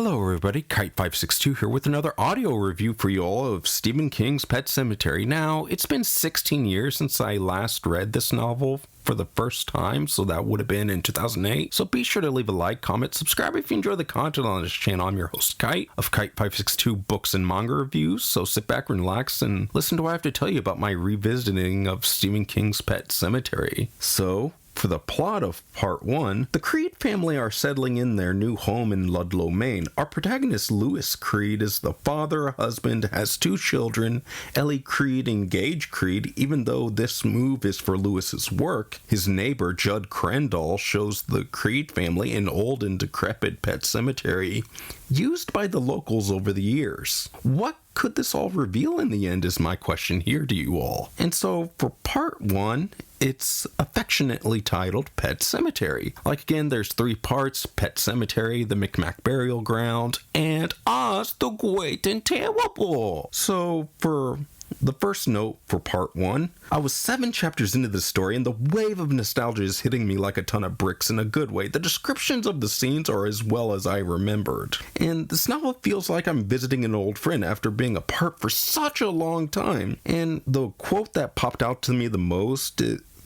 Hello everybody, Kite562 here with another audio review for you all of Stephen King's Pet Semetary. Now, it's been 16 years since I last read this novel for the first time, so that would have been in 2008. So be sure to leave a like, comment, subscribe if you enjoy the content on this channel. I'm your host, Kite, of Kite562 Books and Manga Reviews, so sit back, relax, and listen to what I have to tell you about my revisiting of Stephen King's Pet Semetary. So, for the plot of Part 1, the Creed family are settling in their new home in Ludlow, Maine. Our protagonist, Lewis Creed, is the father, husband, has 2 children, Ellie Creed and Gage Creed. Even though this move is for Lewis's work, his neighbor, Jud Crandall, shows the Creed family an old and decrepit pet cemetery used by the locals over the years. What could this all reveal in the end is my question here to you all. And so for Part 1, it's affectionately titled Pet Semetary. Like again, there's 3 parts: Pet Semetary, the Micmac burial ground, and Oz the Gweat and Trewwible. So for the first note for Part 1, I was 7 chapters into the story and the wave of nostalgia is hitting me like a ton of bricks in a good way. The descriptions of the scenes are as well as I remembered. And this novel feels like I'm visiting an old friend after being apart for such a long time. And the quote that popped out to me the most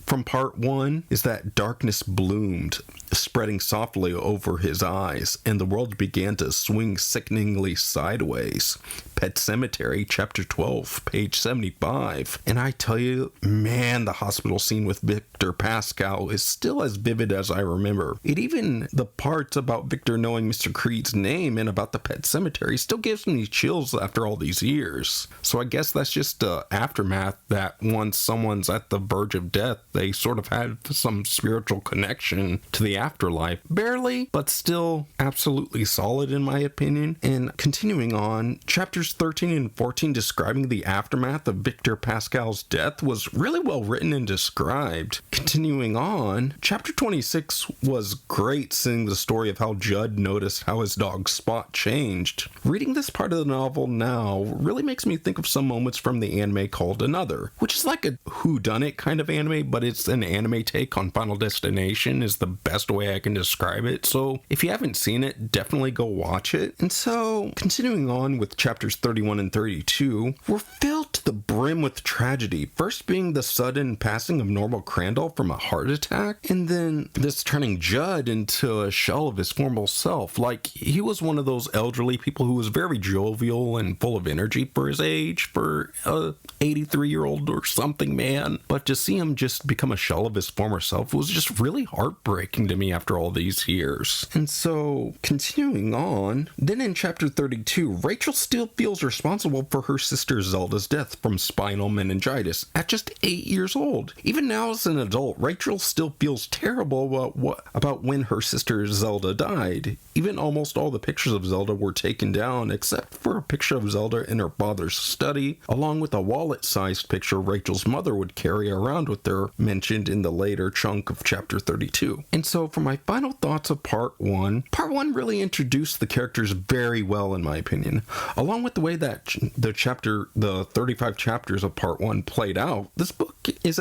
from Part 1 is that darkness bloomed, spreading softly over his eyes, and the world began to swing sickeningly sideways. Pet Semetary, Chapter 12, page 75. And I tell you, man, the hospital scene with Victor Pascal is still as vivid as I remember. Even the parts about Victor knowing Mr. Creed's name and about the Pet Semetary still gives me chills after all these years. So I guess that's just the aftermath that once someone's at the verge of death, they sort of had some spiritual connection to the afterlife. Barely, but still absolutely solid in my opinion. And continuing on, chapters 13 and 14 describing the aftermath of Victor Pascal's death was really well written and described. Continuing on, chapter 26 was great, seeing the story of how Jud noticed how his dog Spot changed. Reading this part of the novel now really makes me think of some moments from the anime called Another, which is like a whodunit kind of anime, but it's an anime take on Final Destination is the best way I can describe it. So if you haven't seen it, definitely go watch it. And so continuing on with chapters 31 and 32, we're filled to the brim with tragedy. First being the sudden passing of normal Crandall from a heart attack, and then this turning Jud into a shell of his former self. Like, he was one of those elderly people who was very jovial and full of energy for his age, for a 83-year-old or something, man. But to see him just become a shell of his former self was just really heartbreaking to me after all these years. And so, continuing on, then in chapter 32, Rachel still feels responsible for her sister Zelda's death from spinal meningitis at just 8 years old. Even now as an adult, Rachel still feels terrible about when her sister Zelda died. Even almost all the pictures of Zelda were taken down except for a picture of Zelda in her father's study, along with a wallet-sized picture Rachel's mother would carry around with her, mentioned in the later chunk of chapter 32. And so for my final thoughts of Part 1 really introduced the characters very well in my opinion. Along with the way that the 35 chapters of Part 1 played out, this book is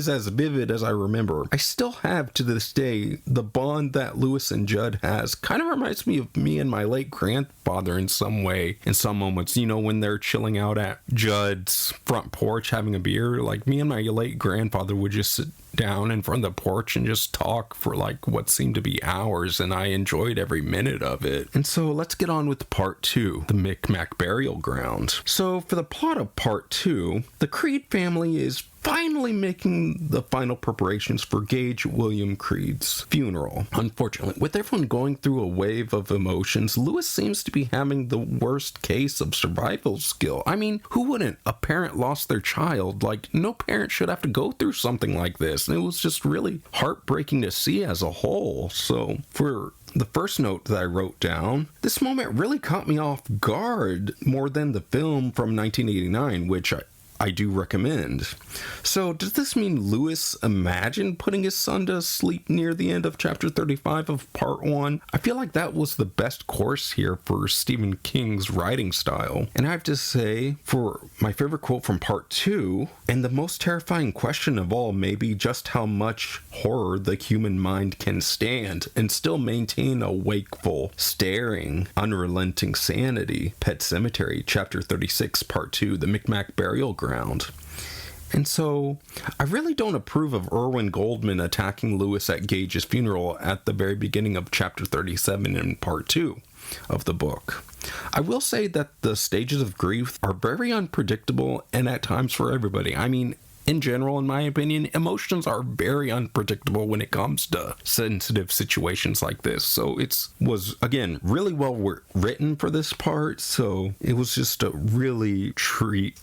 as vivid as I remember. I still have to this day the bond that Lewis and Jud has. Kind of reminds me of me and my late grandfather in some way, in some moments. You know, when they're chilling out at Jud's front porch having a beer, like me and my late grandfather would just sit down in front of the porch and just talk for like what seemed to be hours, and I enjoyed every minute of it. And so let's get on with Part 2, the Micmac burial ground. So for the plot of Part 2, the Creed family is finally making the final preparations for Gage William Creed's funeral. Unfortunately, with everyone going through a wave of emotions, Lewis seems to be having the worst case of survival skill. I mean, who wouldn't? A parent lost their child. Like, no parent should have to go through something like this. And it was just really heartbreaking to see as a whole. So for the first note that I wrote down, this moment really caught me off guard more than the film from 1989, which I do recommend. So, does this mean Lewis imagined putting his son to sleep near the end of chapter 35 of part 1? I feel like that was the best course here for Stephen King's writing style. And I have to say, for my favorite quote from part 2, and the most terrifying question of all may be just how much horror the human mind can stand and still maintain a wakeful, staring, unrelenting sanity. Pet Semetary, chapter 36, part 2, the Micmac burial ground. And so, I really don't approve of Irwin Goldman attacking Lewis at Gage's funeral at the very beginning of chapter 37 in part 2 of the book. I will say that the stages of grief are very unpredictable and at times for everybody. I mean, in general, in my opinion, emotions are very unpredictable when it comes to sensitive situations like this. So it was, again, really well written for this part. So it was just a real treat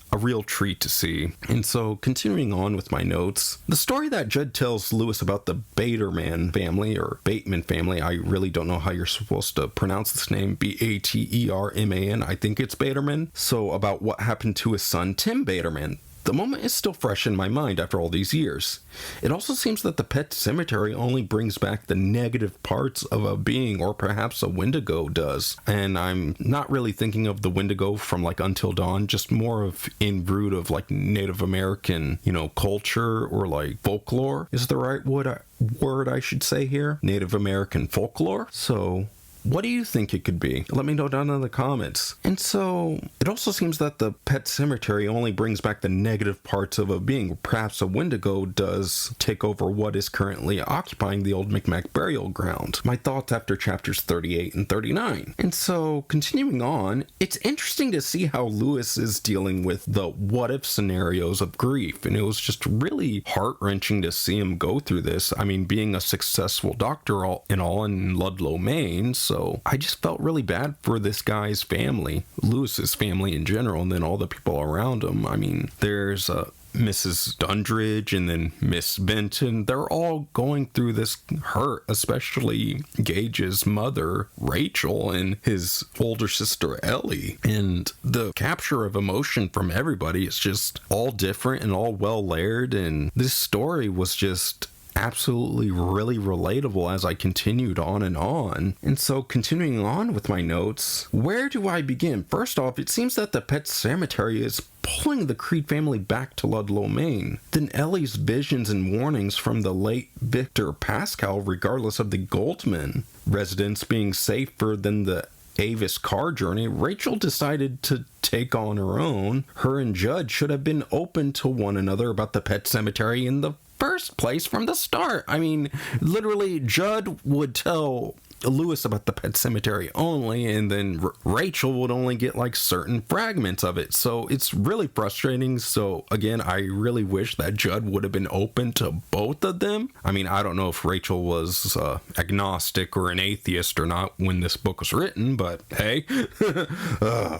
to see. And so continuing on with my notes, the story that Jud tells Lewis about the Bateman family, I really don't know how you're supposed to pronounce this name, Baterman. I think it's Baterman. So about what happened to his son, Tim Baterman. The moment is still fresh in my mind after all these years. It also seems that the Pet Semetary only brings back the negative parts of a being, or perhaps a Wendigo does. And I'm not really thinking of the Wendigo from like Until Dawn, just more of in root of like Native American, culture or like folklore is the right word I should say here. Native American folklore. So what do you think it could be? Let me know down in the comments. And so, it also seems that the Pet Semetary only brings back the negative parts of a being. Perhaps a Wendigo does take over what is currently occupying the old Micmac burial ground. My thoughts after chapters 38 and 39. And so, continuing on, it's interesting to see how Lewis is dealing with the what-if scenarios of grief. And it was just really heart-wrenching to see him go through this. I mean, being a successful doctor in Ludlow, Maine, so I just felt really bad for this guy's family, Lewis's family in general, and then all the people around him. I mean, there's Mrs. Dundridge and then Miss Benton. They're all going through this hurt, especially Gage's mother, Rachel, and his older sister, Ellie. And the capture of emotion from everybody is just all different and all well layered. And this story was just absolutely really relatable as I continued on and on. And so continuing on with my notes, where do I begin? First off, it seems that the Pet Semetary is pulling the Creed family back to Ludlow, Maine. Then Ellie's visions and warnings from the late Victor Pascal, regardless of the Goldman residence being safer than the Avis car journey, Rachel decided to take on her own. Her and Jud should have been open to one another about the Pet Semetary in the first place from the start. I mean, literally, Jud would tell Lewis about the Pet Semetary only, and then Rachel would only get like certain fragments of it. So it's really frustrating. So again, I really wish that Jud would have been open to both of them. I mean, I don't know if Rachel was agnostic or an atheist or not when this book was written, but hey.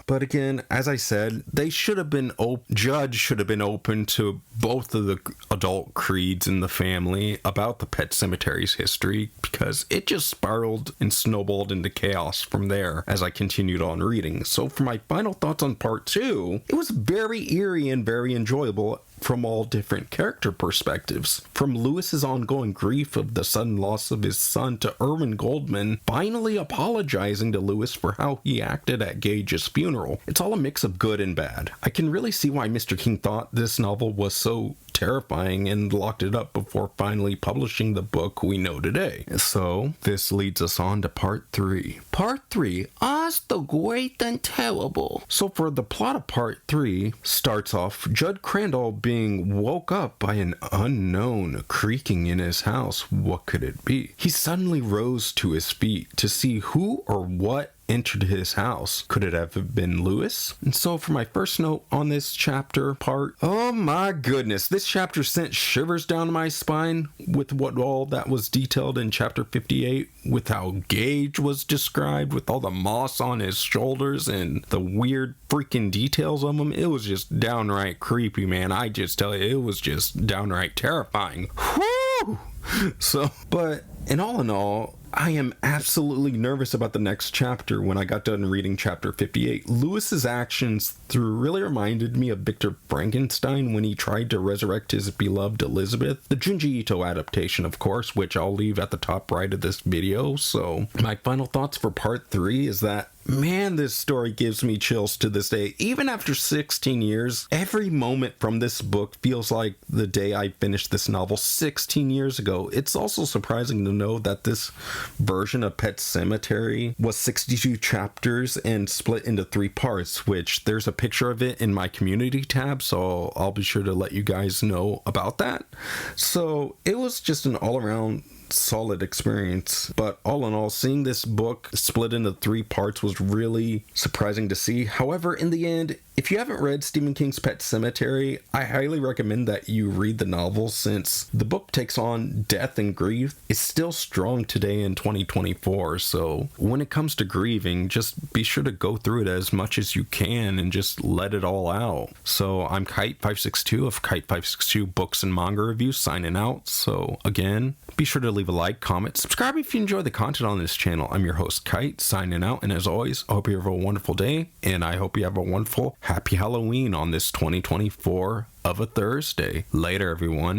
But again, as I said, they should have been Jud should have been open to both of the adult creeds in the family about the Pet Semetary's history, because it just spiraled and snowballed into chaos from there as I continued on reading. So for my final thoughts on part 2, it was very eerie and very enjoyable from all different character perspectives. From Lewis's ongoing grief of the sudden loss of his son to Irwin Goldman finally apologizing to Lewis for how he acted at Gage's funeral. It's all a mix of good and bad. I can really see why Mr. King thought this novel was so terrifying and locked it up before finally publishing the book we know today. So this leads us on to part 3. Part 3, Oz the Gweat and Trewwible. So for the plot of part 3, starts off Jud Crandall being woke up by an unknown creaking in his house. What could it be? He suddenly rose to his feet to see who or what entered his house. Could it have been Lewis? And so for my first note on this chapter part, oh my goodness, this chapter sent shivers down my spine with what all that was detailed in chapter 58, with how Gage was described, with all the moss on his shoulders and the weird freaking details of him. It was just downright creepy, man. I just tell you, it was just downright terrifying. Whoo! So, but in all, I am absolutely nervous about the next chapter. When I got done reading chapter 58, Lewis's actions really reminded me of Victor Frankenstein when he tried to resurrect his beloved Elizabeth. The Junji Ito adaptation, of course, which I'll leave at the top right of this video. So my final thoughts for part 3 is that, man, this story gives me chills to this day. Even after 16 years, every moment from this book feels like the day I finished this novel 16 years ago. It's also surprising to know that this version of Pet Semetary was 62 chapters and split into 3 parts, which there's a picture of it in my community tab, so I'll be sure to let you guys know about that. So it was just an all-around solid experience. But all in all, seeing this book split into 3 parts was really surprising to see. However, in the end, if you haven't read Stephen King's Pet Semetary, I highly recommend that you read the novel, since the book takes on death and grief. It's still strong today in 2024, so when it comes to grieving, just be sure to go through it as much as you can and just let it all out. So I'm Kite562 of Kite562 Books and Manga Reviews signing out. So again, be sure to leave a like, comment, subscribe if you enjoy the content on this channel. I'm your host Kite, signing out, and as always, I hope you have a wonderful day, and I hope you have a wonderful Happy Halloween on this 2024 of a Thursday. Later, everyone.